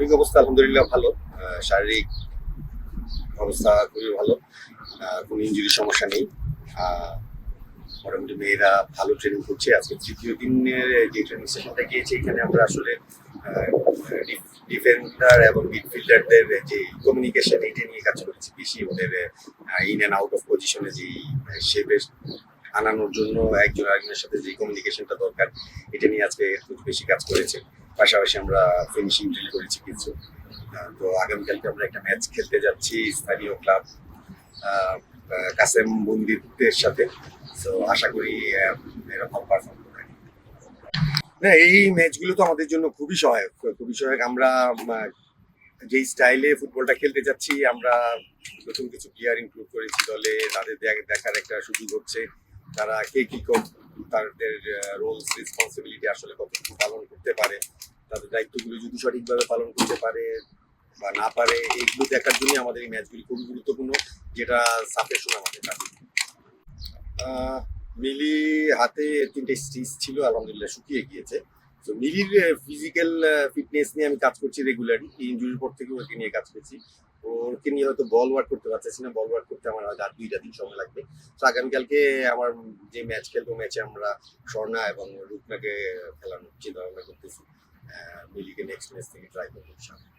সার্বিক অবস্থা আলহামদুলিল্লাহ ভালো। শারীরিক অবস্থা খুবই ভালো। কোনো ইনজুরির সমস্যা নেই। আহ, মোটামুটি মেয়েরা ভালো ট্রেনিং করছে। আজকে তৃতীয় দিনের যে ট্রেনিং সেশনটা গিয়েছে, এখানে আমরা আসলে ডিফেন্ডার এবং মিডফিল্ডারদের যে কমিউনিকেশন এটা নিয়ে কাজ করেছি বেশি। ওদের ইন অ্যান্ড আউট অফ পজিশনে যে শেপে আনানোর জন্য একজন আরেকজনের সাথে যে কমিউনিকেশনটা দরকার, এটা নিয়ে আজকে একটু বেশি কাজ করেছে। পাশাপাশি আমরা ফিনিশিং ড্রিল করেছি কিছু। তো আগামীকালকে আমরা একটা ম্যাচ খেলতে যাচ্ছি স্থানীয় ক্লাব কাসেম বন্দিদের সাথে। তো আশা করি এরা ভালো পারফর্ম করবে। না, এই ম্যাচগুলো তো আমাদের জন্য খুবই সহায়ক, খুবই সহায়ক। আমরা যেই স্টাইলে ফুটবলটা খেলতে যাচ্ছি, আমরা নতুন কিছু প্লেয়ার ইনক্লুড করেছি দলে। তাদের দেখার একটা সুযোগ হচ্ছে তারা কে কি তাদের রোলস রেসপন্সিবিলিটি আসলে কতটুকু পালন করতে পারে, তাদের দায়িত্বগুলো যদি সঠিকভাবে পালন করতে পারে বা না পারে, এইগুলো দেখার জন্য আমাদের এই ম্যাচগুলি খুবই গুরুত্বপূর্ণ, যেটা সাপের সময় আমাদের কাছে। আহ, মিলি হাতে 3টে স্টিচ ছিল, আলহামদুলিল্লাহ শুকিয়ে গিয়েছে। তো মিলির ফিজিক্যাল ফিটনেস নিয়ে আমি কাজ করছি রেগুলারলি। ইনজুরির পর থেকে ওকে নিয়ে কাজ করছি। ওকে নিয়ে হয়তো বল ওয়ার্ক করতে পারতেছি না। বল ওয়ার্ক করতে আমার হয়তো আর 2টা দিন সময় লাগবে। তো আগামীকালকে আমার যে ম্যাচ খেলবো, ম্যাচে আমরা স্বর্ণা এবং রূপনাকে খেলানোর চিন্তা ভাবনা করতেছি। মিলিকে নেক্সট ম্যাচ থেকে ট্রাই করবো ইনশাআল্লাহ।